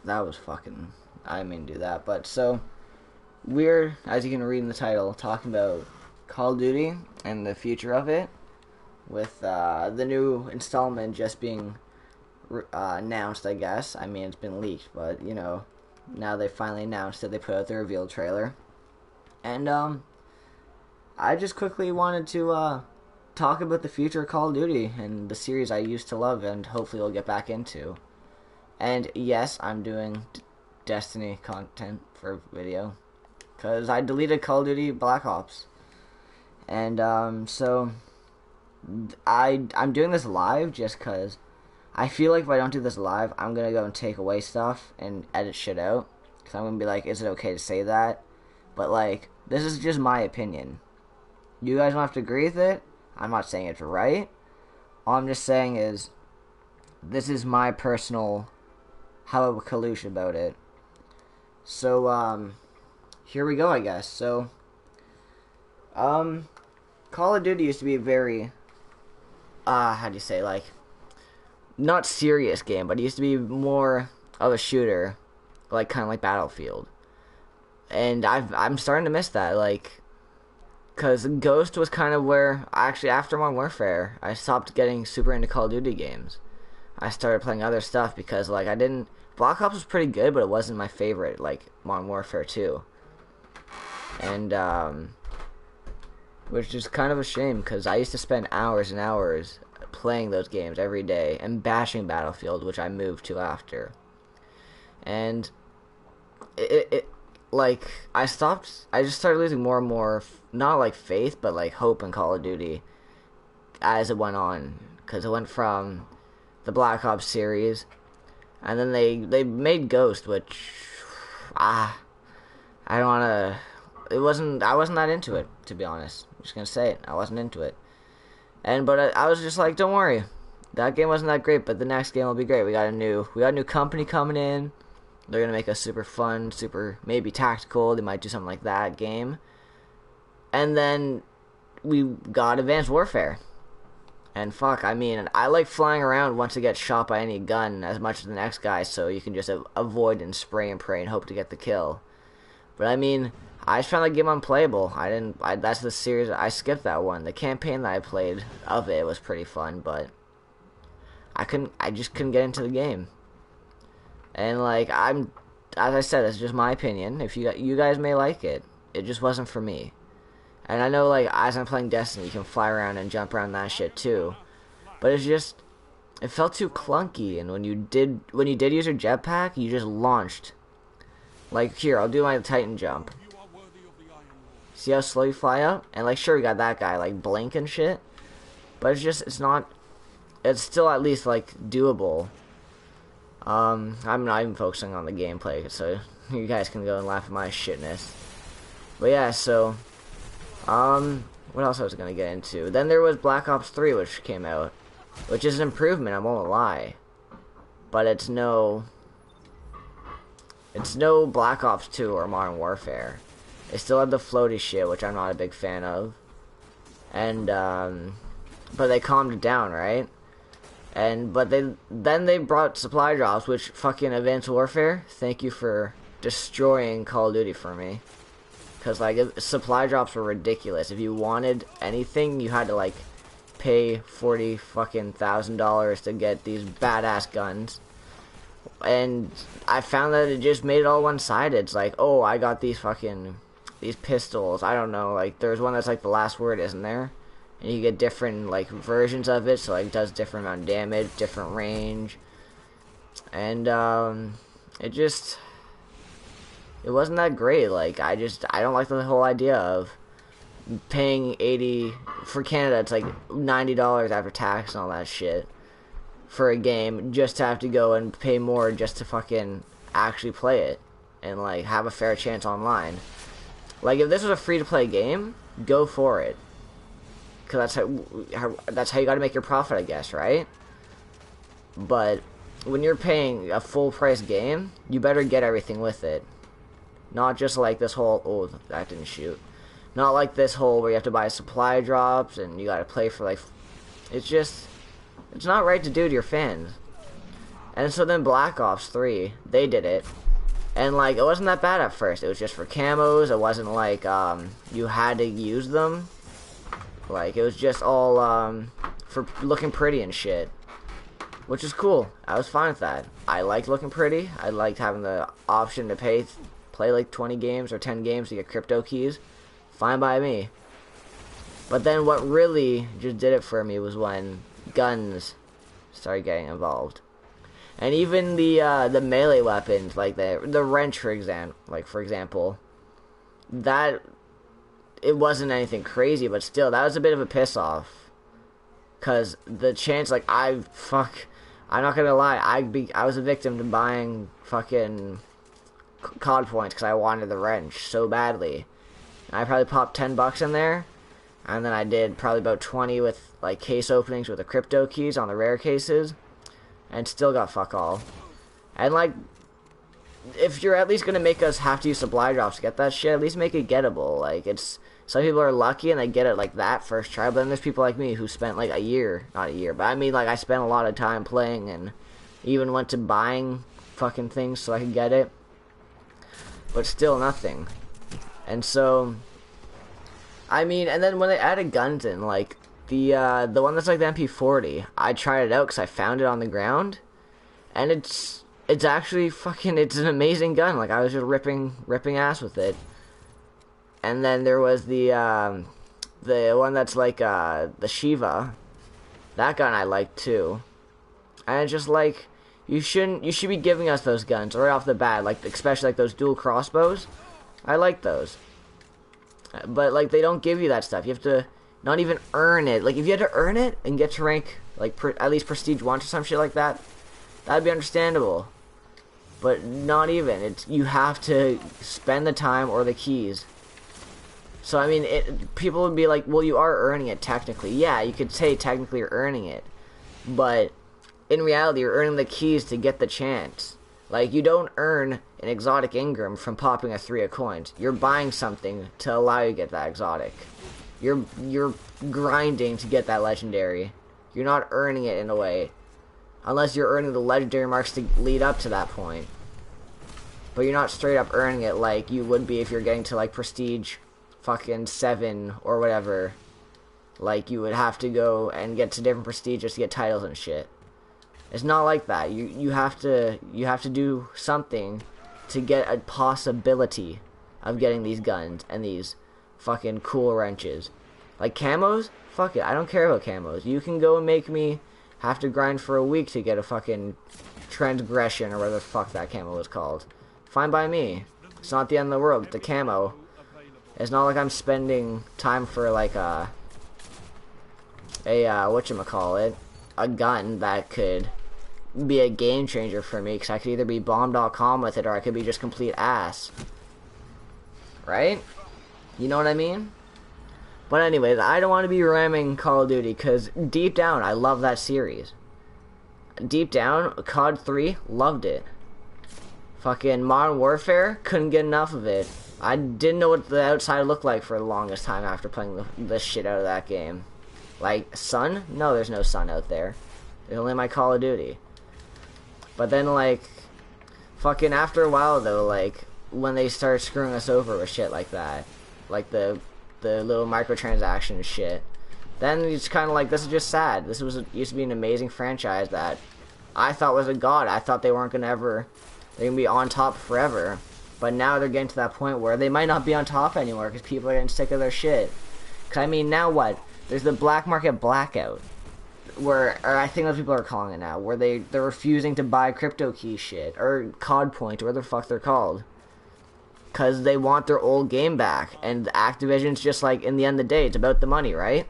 that was fucking. I didn't mean to do that, but so we're, as you can read in the title, talking about Call of Duty and the future of it, with the new installment just being announced. I guess. I mean, it's been leaked, but you know, now they finally announced it. They put out the reveal trailer, and I just quickly wanted to talk about the future of Call of Duty and the series I used to love, and hopefully we'll get back into. And yes, I'm doing Destiny content for video, because I deleted Call of Duty Black Ops. And so I'm doing this live just because I feel like if I don't do this live, I'm going to go and take away stuff and edit shit out. Because I'm going to be like, is it okay to say that? But like, this is just my opinion. You guys don't have to agree with it. I'm not saying it's right. All I'm just saying is, this is my personal how Kalush about it. So, here we go, I guess. So, Call of Duty used to be a very, how do you say, like, not serious game, but it used to be more of a shooter, like, kind of like Battlefield. And I'm starting to miss that, like, because Ghost was kind of where, actually, after Modern Warfare, I stopped getting super into Call of Duty games. I started playing other stuff because, like, Black Ops was pretty good, but it wasn't my favorite, like, Modern Warfare 2. And, which is kind of a shame, because I used to spend hours and hours playing those games every day, and bashing Battlefield, which I moved to after. And, like, I just started losing more and more, not like faith, but like hope in Call of Duty as it went on, because it went from the Black Ops series, and then they made Ghost, which I don't wanna. I wasn't that into it, to be honest. I'm just gonna say it. I wasn't into it, but I was just like, don't worry, that game wasn't that great, but the next game will be great. We got a new company coming in. They're going to make a super fun, super maybe tactical, they might do something like that game. And then we got Advanced Warfare. And fuck, I mean, I like flying around once I get shot by any gun as much as the next guy, so you can just avoid and spray and pray and hope to get the kill. But I mean, I just found that game unplayable. That's the series, I skipped that one. The campaign that I played of it was pretty fun, but I just couldn't get into the game. And like, as I said, it's just my opinion. If you guys may like it, it just wasn't for me. And I know, like, as I'm playing Destiny, you can fly around and jump around that shit too. But it felt too clunky. And when you did use your jetpack, you just launched. Like, here, I'll do my Titan jump. See how slow you fly up? And like, sure, we got that guy like blink and shit, but it's still at least like doable. I'm not even focusing on the gameplay, so you guys can go and laugh at my shitness. But yeah, so, what else I was gonna get into? Then there was Black Ops 3, which came out, which is an improvement, I won't lie. But it's no Black Ops 2 or Modern Warfare. It still had the floaty shit, which I'm not a big fan of. And, but they calmed it down, right? But then they brought supply drops, which fucking Advanced Warfare, thank you for destroying Call of Duty for me. Because, like, supply drops were ridiculous. If you wanted anything, you had to, like, pay $40,000 to get these badass guns. And I found that it just made it all one-sided. It's like, oh, I got these pistols. I don't know, like, there's one that's, like, the last word, isn't there? And you get different, like, versions of it, so, like, it does different amount of damage, different range. And, it wasn't that great. Like, I don't like the whole idea of paying $80, for Canada, it's like $90 after tax and all that shit, for a game, just to have to go and pay more just to fucking actually play it, and, like, have a fair chance online. Like, if this was a free-to-play game, go for it. Because that's how you gotta make your profit, I guess, right? But when you're paying a full-price game, you better get everything with it. Not just like this whole, oh, that didn't shoot. Not like this whole where you have to buy supply drops and you gotta play for, like, it's not right to do to your fans. And so then Black Ops 3, they did it. And, like, it wasn't that bad at first. It was just for camos. It wasn't like, you had to use them. Like, it was just all, for looking pretty and shit. Which is cool. I was fine with that. I liked looking pretty. I liked having the option to play like 20 games or 10 games to get crypto keys. Fine by me. But then what really just did it for me was when guns started getting involved. And even the melee weapons, like the wrench, for example, that it wasn't anything crazy, but still, that was a bit of a piss off. Cause the chance, like, I'm not gonna lie, I was a victim to buying fucking COD points because I wanted the wrench so badly. I probably popped $10 in there, and then I did probably about 20 with like case openings with the crypto keys on the rare cases. And still got fuck all. And, like, if you're at least gonna make us have to use supply drops to get that shit, at least make it gettable. Like, it's... Some people are lucky and they get it like that first try, but then there's people like me who spent, like, a year... Not a year, but I mean, like, I spent a lot of time playing and even went to buying fucking things so I could get it. But still nothing. And so... I mean, and then when they added guns in, like... The one that's like the MP40, I tried it out because I found it on the ground, and it's actually fucking, it's an amazing gun. Like, I was just ripping ass with it. And then there was the one that's like the Shiva. That gun I liked too. And it's just like, you should be giving us those guns right off the bat, like especially like those dual crossbows. I like those. But like, they don't give you that stuff. You have to not even earn it. Like, if you had to earn it and get to rank, like, at least Prestige 1 or some shit like that, that'd be understandable. But not even. You have to spend the time or the keys. So, I mean, people would be like, well, you are earning it technically. Yeah, you could say technically you're earning it. But in reality, you're earning the keys to get the chance. Like, you don't earn an exotic Ingram from popping a 3 of coins. You're buying something to allow you to get that exotic. You're grinding to get that legendary. You're not earning it in a way. Unless you're earning the legendary marks to lead up to that point. But you're not straight up earning it like you would be if you're getting to like Prestige fucking 7 or whatever. Like, you would have to go and get to different prestiges to get titles and shit. It's not like that. You have to do something to get a possibility of getting these guns and these fucking cool wrenches. Like camos? Fuck it, I don't care about camos. You can go and make me have to grind for a week to get a fucking transgression or whatever the fuck that camo was called. Fine by me. It's not the end of the world. It's a camo. It's not like I'm spending time for like a whatchamacallit, a gun that could be a game changer for me, because I could either be bomb.com with it or I could be just complete ass. Right? You know what I mean? But anyways, I don't want to be ramming Call of Duty, because deep down, I love that series. Deep down, COD 3, loved it. Fucking Modern Warfare, couldn't get enough of it. I didn't know what the outside looked like for the longest time after playing the shit out of that game. Like, sun? No, there's no sun out there. There's only my Call of Duty. But then, like, fucking after a while, though, like, when they start screwing us over with shit like that, like the little microtransaction shit, then it's kind of like, this is just sad. This used to be an amazing franchise that I thought was a god. I thought they weren't they're gonna be on top forever. But now they're getting to that point where they might not be on top anymore because people are getting sick of their shit. Cause I mean, now what? There's the black market blackout, or I think those people are calling it now, where they're refusing to buy crypto key shit or COD point or whatever the fuck they're called, because they want their old game back. And Activision's just like, in the end of the day, it's about the money, right?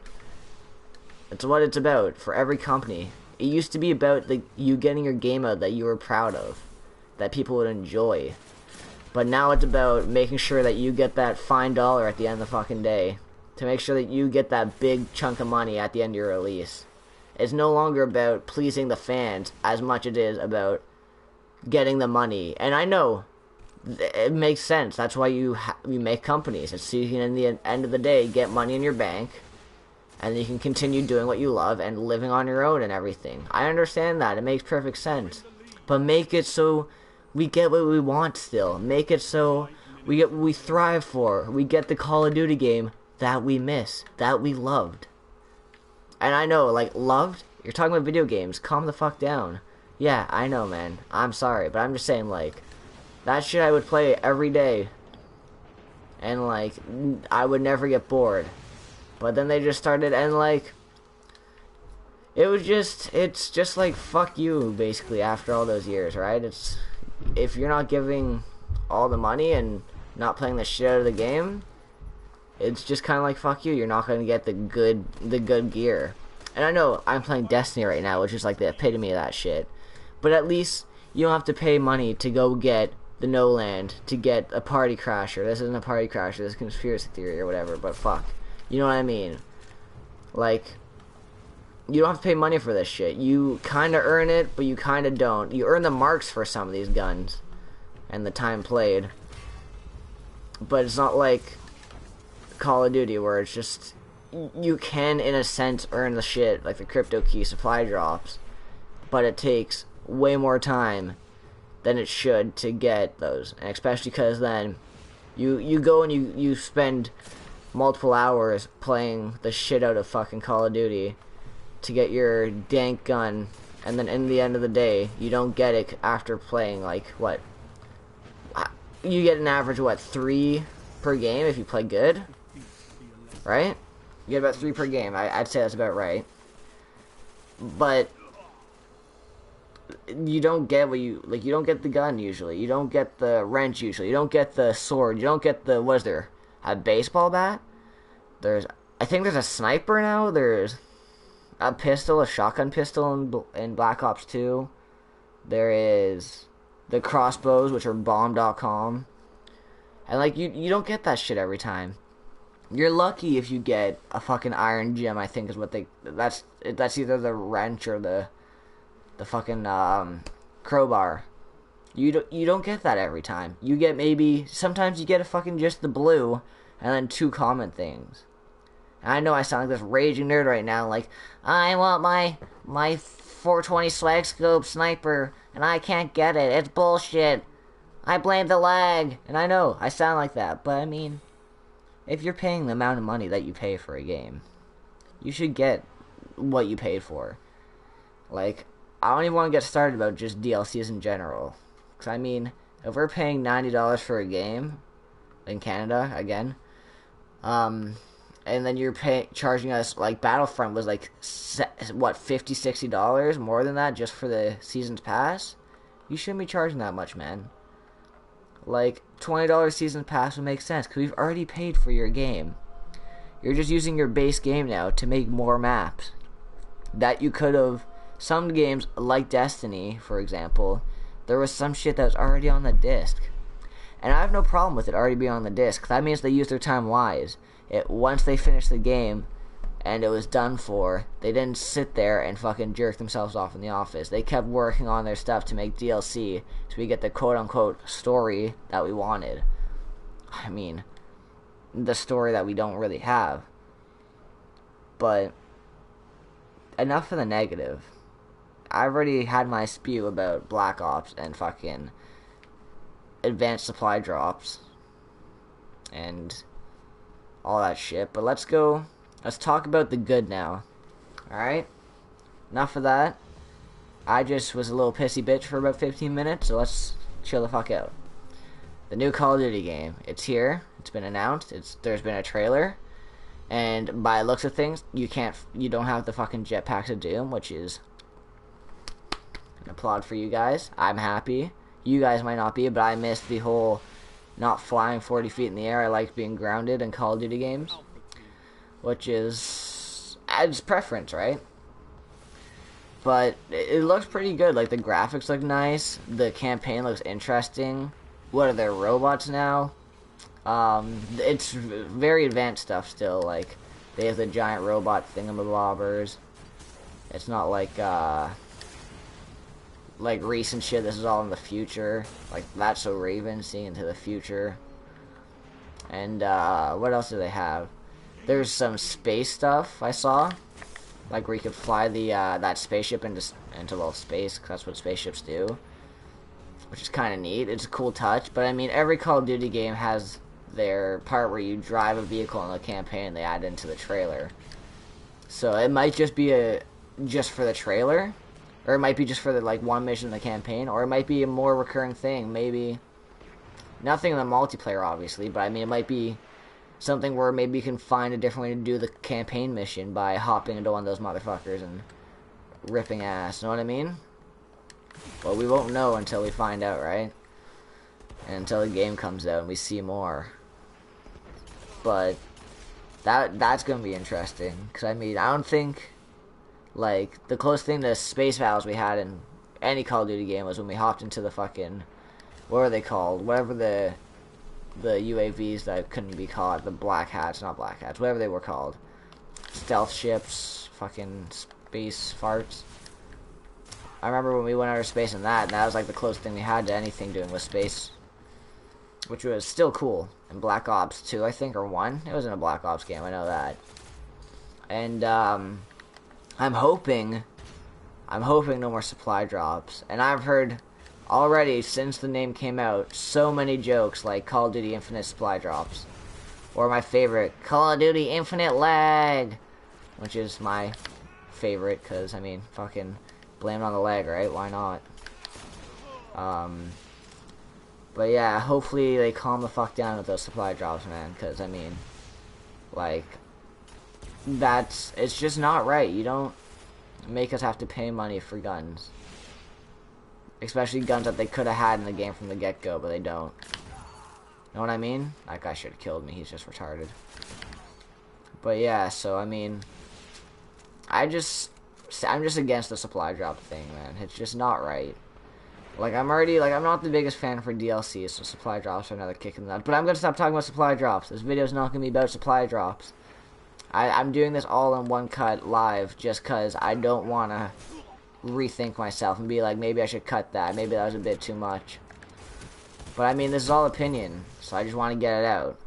It's what it's about for every company. It used to be about you getting your game out that you were proud of, that people would enjoy. But now it's about making sure that you get that fine dollar at the end of the fucking day, to make sure that you get that big chunk of money at the end of your release. It's no longer about pleasing the fans as much as it is about getting the money. And I know it makes sense. That's why you make companies. It's so you can, in the end of the day, get money in your bank, and you can continue doing what you love and living on your own and everything. I understand that. It makes perfect sense. but make it so we get what we want still. Make it so we get what we thrive for. We get the Call of Duty game that we miss, that we loved. And I know, like, loved? You're talking about video games. Calm the fuck down. Yeah, I know, man. I'm sorry, but I'm just saying, like, that shit I would play every day. And, like, I would never get bored. But then they just started, and, like, it's just like, fuck you, basically, after all those years, right? It's, if you're not giving all the money and not playing the shit out of the game, it's just kind of like, fuck you, you're not going to get the good gear. And I know I'm playing Destiny right now, which is like the epitome of that shit. But at least you don't have to pay money to go get the No Land, to get a Party Crasher. This isn't a Party Crasher, this is conspiracy theory or whatever, but fuck. You know what I mean? Like, you don't have to pay money for this shit. You kind of earn it, but you kind of don't. You earn the marks for some of these guns and the time played. But it's not like Call of Duty where it's just, you can in a sense earn the shit, like the crypto key supply drops, but it takes way more time than it should to get those. And especially because then you go and you spend multiple hours playing the shit out of fucking Call of Duty to get your dank gun, and then in the end of the day you don't get it after playing, like, what, you get an average, what, 3 per game if you play good, right? You get about 3 per game. I'd say that's about right. But you don't get what you, like, you don't get the gun usually. You don't get the wrench usually. You don't get the sword. You don't get the, what is there, a baseball bat? I think there's a sniper now. There's a pistol, a shotgun pistol in Black Ops 2. There is the crossbows, which are bomb.com. And, like, you don't get that shit every time. You're lucky if you get a fucking iron gem, I think is what that's either the wrench or the fucking crowbar. You don't get that every time. You get maybe, sometimes you get a fucking just the blue and then 2 common things. And I know I sound like this raging nerd right now, like, I want my 420 swag scope sniper and I can't get it. It's bullshit. I blame the lag. And I know I sound like that, but I mean, if you're paying the amount of money that you pay for a game, you should get what you paid for. Like, I don't even want to get started about just DLCs in general. Because, I mean, if we're paying $90 for a game in Canada, again, and then you're charging us, like, Battlefront was like, what, $50, $60? More than that just for the Season's Pass? You shouldn't be charging that much, man. Like, $20 Season Pass would make sense, because we've already paid for your game. You're just using your base game now to make more maps. That you could have, some games, like Destiny, for example, there was some shit that was already on the disc. And I have no problem with it already being on the disc, that means they used their time wise. Once they finished the game, and it was done for, they didn't sit there and fucking jerk themselves off in the office. They kept working on their stuff to make DLC, so we get the quote-unquote story that we wanted. I mean, the story that we don't really have. But enough of the negative. I've already had my spew about Black Ops and fucking advanced supply drops and all that shit. But let's talk about the good now. Alright? Enough of that. I just was a little pissy bitch for about 15 minutes, so let's chill the fuck out. The new Call of Duty game. It's here. It's been announced. There's been a trailer. And by looks of things, you don't have the fucking jetpacks of Doom, which is an applaud for you guys. I'm happy. You guys might not be, but I missed the whole not flying 40 feet in the air. I like being grounded in Call of Duty games, which adds preference, right? But it looks pretty good. Like, the graphics look nice. The campaign looks interesting. What are there, robots now? It's very advanced stuff still. Like, they have the giant robot thingamabobbers. It's not like recent shit. This is all in the future. Like, That's So Raven, seeing into the future. And what else do they have? There's some space stuff I saw, like where you could fly the that spaceship into space, because that's what spaceships do. which is kind of neat. It's a cool touch, but I mean, every Call of Duty game has their part where you drive a vehicle in the campaign they add into the trailer. So it might just be just for the trailer, or it might be just for the like one mission in the campaign, or it might be a more recurring thing. Maybe nothing in the multiplayer, obviously, but I mean, it might be something where maybe you can find a different way to do the campaign mission by hopping into one of those motherfuckers and ripping ass. Know what I mean? Well, we won't know until we find out, right? And until the game comes out and we see more. But that's gonna be interesting, because I mean, I don't think, like, the closest thing to space battles we had in any Call of Duty game was when we hopped into the fucking, what are they called? Whatever the UAVs that couldn't be caught, the black hats, not black hats, whatever they were called. Stealth ships, fucking space farts. I remember when we went outer space in that, and that was like the closest thing we had to anything doing with space, which was still cool. In Black Ops 2, I think, or 1. It was in a Black Ops game, I know that. And I'm hoping no more supply drops. And I've heard already, since the name came out, so many jokes like Call of Duty Infinite supply drops, or my favorite, Call of Duty Infinite lag, which is my favorite, because I mean, fucking blame it on the lag, right? Why not? But yeah, hopefully they calm the fuck down with those supply drops, man, because I mean, like, it's just not right. You don't make us have to pay money for guns. Especially guns that they could have had in the game from the get-go, but they don't. Know what I mean? That guy should have killed me. He's just retarded. But yeah, so I mean, I'm just against the supply drop thing, man. It's just not right. Like, I'm not the biggest fan for DLC, so supply drops are another kick in the nuts. But I'm gonna stop talking about supply drops. This video's not gonna be about supply drops. I'm doing this all in one cut live just because I don't want to rethink myself and be like, maybe I should cut that. Maybe that was a bit too much. But I mean, this is all opinion, so I just want to get it out.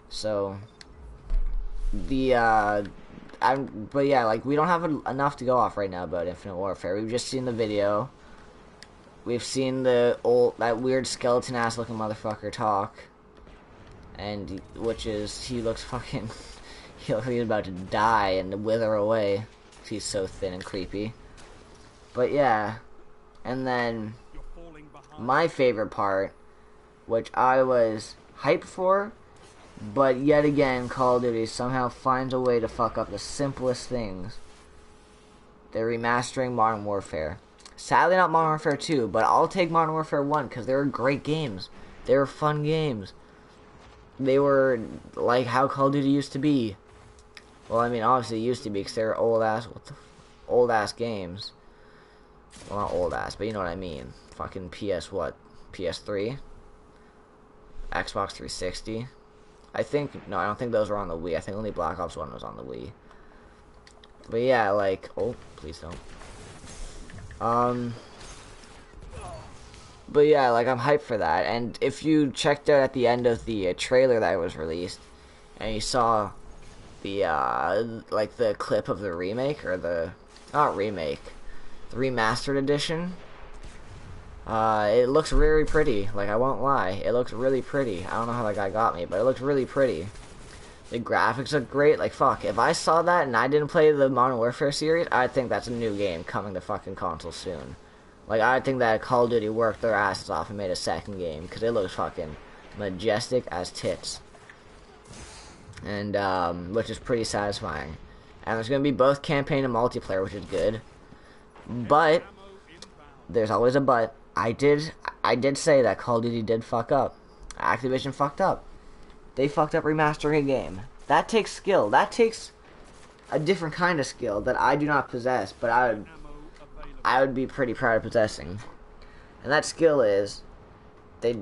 So, but yeah, like, we don't have enough to go off right now about Infinite Warfare. We've just seen the video. We've seen that weird skeleton-ass looking motherfucker talk. And, he looks fucking, he looks like he's about to die and wither away. He's so thin and creepy. But yeah, and then my favorite part, which I was hyped for, but yet again Call of Duty somehow finds a way to fuck up the simplest things. They're remastering Modern Warfare. Sadly not Modern Warfare 2, but I'll take Modern Warfare 1 because they were great games. They were fun games. They were like how Call of Duty used to be. Well, I mean, obviously it used to be because they were old-ass games. Well, not old-ass, but you know what I mean. Fucking PS3? Xbox 360? I don't think those were on the Wii. I think only Black Ops 1 was on the Wii. But yeah, like, oh, please don't. But yeah, like, I'm hyped for that. And if you checked out at the end of the trailer that was released, and you saw the, like, the clip of the remake, or the remastered edition, it looks really pretty. Like, I won't lie, it looks really pretty. I don't know how that guy got me, but it looks really pretty. The graphics look great. Like, fuck, if I saw that and I didn't play the Modern Warfare series, I'd think that's a new game coming to fucking console soon. Like, I think that Call of Duty worked their asses off and made a second game, because it looks fucking majestic as tits. And, which is pretty satisfying. And there's gonna be both campaign and multiplayer, which is good. But, there's always a but. I did say that Call of Duty did fuck up. Activision fucked up. They fucked up remastering a game. That takes skill. That takes a different kind of skill that I do not possess, but I would be pretty proud of possessing. And that skill is, there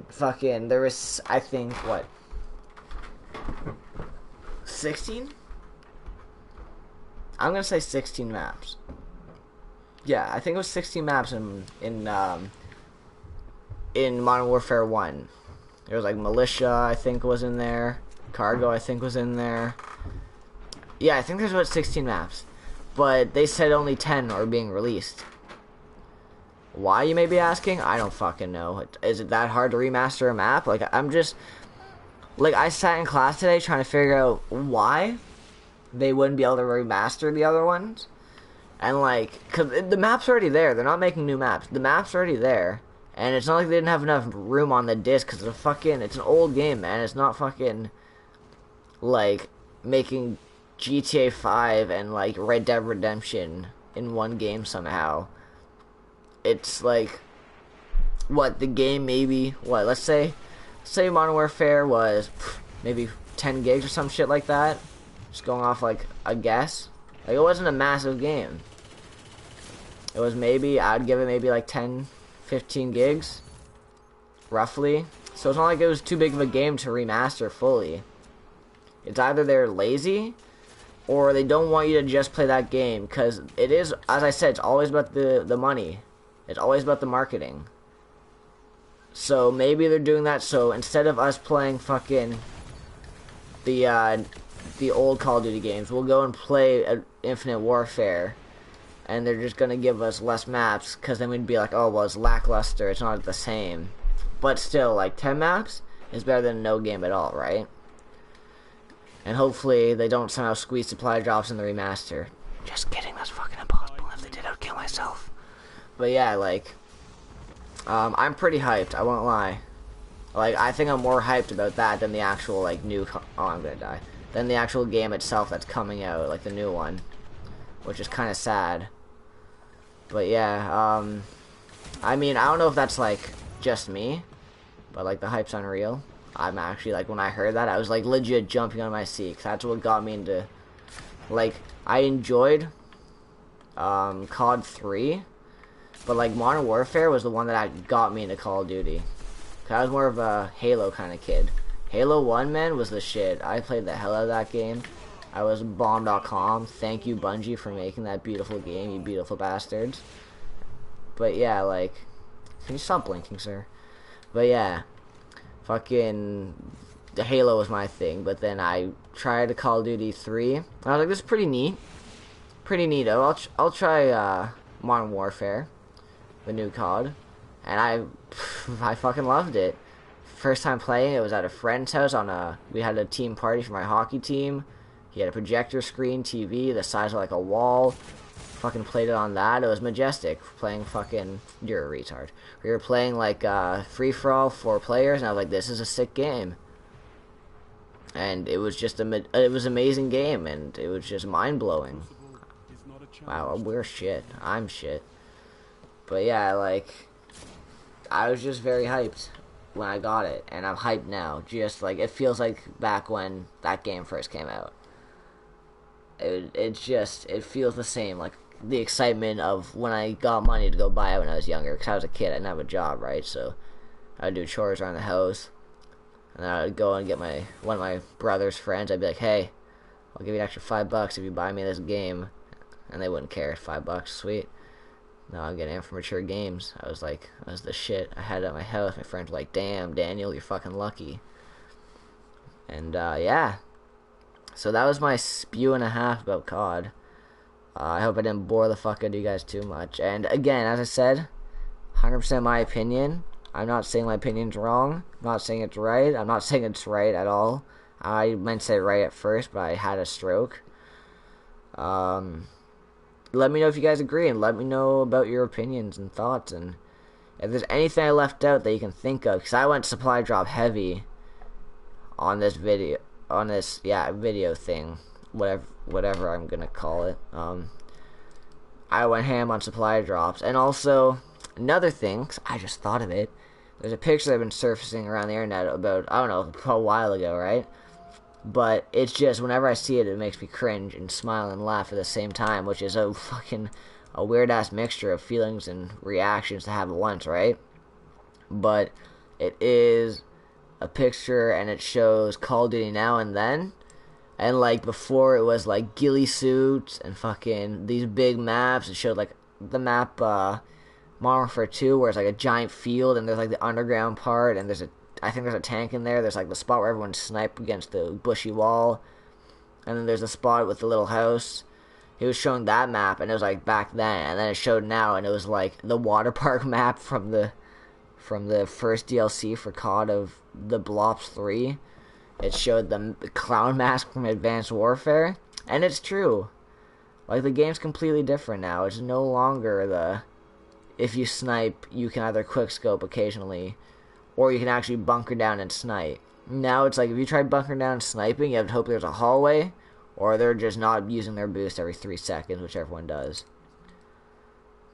was, I think, what, 16? I'm gonna say 16 maps. Yeah, I think it was 16 maps in Modern Warfare 1. There was like Militia, I think, was in there. Cargo, I think, was in there. Yeah, I think there's about 16 maps. But they said only 10 are being released. Why, you may be asking? I don't fucking know. Is it that hard to remaster a map? Like, I'm just... Like, I sat in class today trying to figure out why they wouldn't be able to remaster the other ones. And, like, because the map's already there. They're not making new maps. The map's already there. And it's not like they didn't have enough room on the disc, because it's an old game, man. It's not fucking, like, making GTA 5 and, like, Red Dead Redemption in one game somehow. It's, like, the game maybe, let's say Modern Warfare was maybe 10 gigs or some shit like that. Just going off, like, a guess. Like, it wasn't a massive game. It was maybe, I'd give it maybe, like, 10... 15 gigs, roughly. So it's not like it was too big of a game to remaster fully. It's either they're lazy, or they don't want you to just play that game, because it is, as I said, it's always about the money. It's always about the marketing. So maybe they're doing that, so instead of us playing fucking the old Call of Duty games, we'll go and play Infinite Warfare, and they're just going to give us less maps, because then we'd be like, oh, well, it's lackluster, it's not the same. But still, like, 10 maps is better than no game at all, right? And hopefully they don't somehow squeeze supply drops in the remaster. Just kidding, that's fucking impossible. If they did, I'd kill myself. But yeah, like, I'm pretty hyped, I won't lie. Like, I think I'm more hyped about that than the actual, like, I'm gonna die. Than the actual game itself that's coming out, like the new one. Which is kind of sad. But yeah, I mean, I don't know if that's, like, just me, but, like, the hype's unreal. I'm actually, like, when I heard that, I was, like, legit jumping on my seat, 'cause that's what got me into, like, I enjoyed, COD 3, but, like, Modern Warfare was the one that got me into Call of Duty. 'Cause I was more of a Halo kind of kid. Halo 1, man, was the shit. I played the hell out of that game. I was bomb.com. Thank you, Bungie, for making that beautiful game, you beautiful bastards. But yeah, like, can you stop blinking, sir? But yeah, fucking, the Halo was my thing. But then I tried Call of Duty 3, and I was like, this is pretty neat. Pretty neato. I'll try Modern Warfare, the new COD, and I fucking loved it. First time playing, it was at a friend's house we had a team party for my hockey team. He had a projector screen TV the size of, like, a wall. Fucking played it on that. It was majestic. Playing fucking... You're a retard. We were playing, like, free-for-all, 4 players, and I was like, this is a sick game. And it was just it was an amazing game, and it was just mind-blowing. Wow, we're shit. I'm shit. But yeah, like, I was just very hyped when I got it, and I'm hyped now. Just, like, it feels like back when that game first came out. It feels the same, like the excitement of when I got money to go buy it when I was younger, because I was a kid, I didn't have a job, right? So I'd do chores around the house, and then I'd go and get one of my brother's friends. I'd be like, hey, I'll give you an extra $5 if you buy me this game, and they wouldn't care. $5, sweet. No, I'm getting Infamature Games. I was the shit. I had it at my house. My friends were like, damn, Daniel, you're fucking lucky. And yeah. So that was my spew and a half about COD. I hope I didn't bore the fuck out of you guys too much. And again, as I said, 100% my opinion. I'm not saying my opinion's wrong. I'm not saying it's right. I'm not saying it's right at all. I meant to say right at first, but I had a stroke. Let me know if you guys agree, and let me know about your opinions and thoughts, and if there's anything I left out that you can think of, because I went supply drop heavy on this video. On this, video thing, whatever I'm gonna call it. I went ham on supply drops, and also another thing, 'cause I just thought of it. There's a picture that's been surfacing around the internet about, I don't know, a while ago, right? But it's just, whenever I see it, it makes me cringe and smile and laugh at the same time, which is a weird ass mixture of feelings and reactions to have at once, right? But it is a picture, and it shows Call of Duty Now and Then, and like before it was like ghillie suits and fucking these big maps. It showed like the map Modern Warfare 2, where it's like a giant field, and there's like the underground part, and I think there's a tank in there. There's like the spot where everyone's sniped against the bushy wall, and then there's a spot with the little house, he was showing that map, and it was like back then, and then it showed now, and it was like the water park map from the first DLC for COD of the Blops 3. It showed the clown mask from Advanced Warfare, and it's true. Like, the game's completely different now. It's no longer the, if you snipe, you can either quickscope occasionally, or you can actually bunker down and snipe. Now it's like, if you try bunkering down and sniping, you have to hope there's a hallway, or they're just not using their boost every 3 seconds, which everyone does.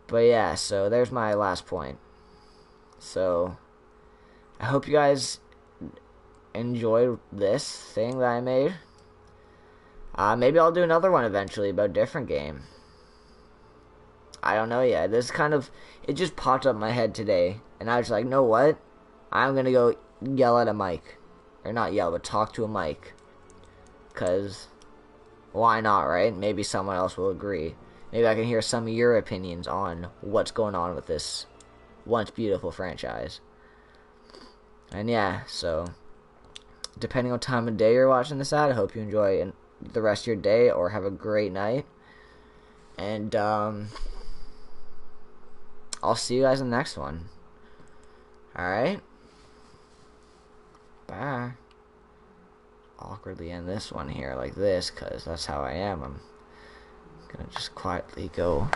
But yeah, so there's my last point. So, I hope you guys enjoyed this thing that I made. Maybe I'll do another one eventually about a different game. I don't know yet. This kind of, it just popped up in my head today, and I was like, know what? I'm gonna go yell at a mic. Or not yell, but talk to a mic. Because, why not, right? Maybe someone else will agree. Maybe I can hear some of your opinions on what's going on with this once beautiful franchise. And yeah, so, depending on time of day you're watching this at, I hope you enjoy the rest of your day, or have a great night. And, I'll see you guys in the next one. Alright? Bye. Awkwardly end this one here like this, because that's how I am. I'm gonna just quietly go.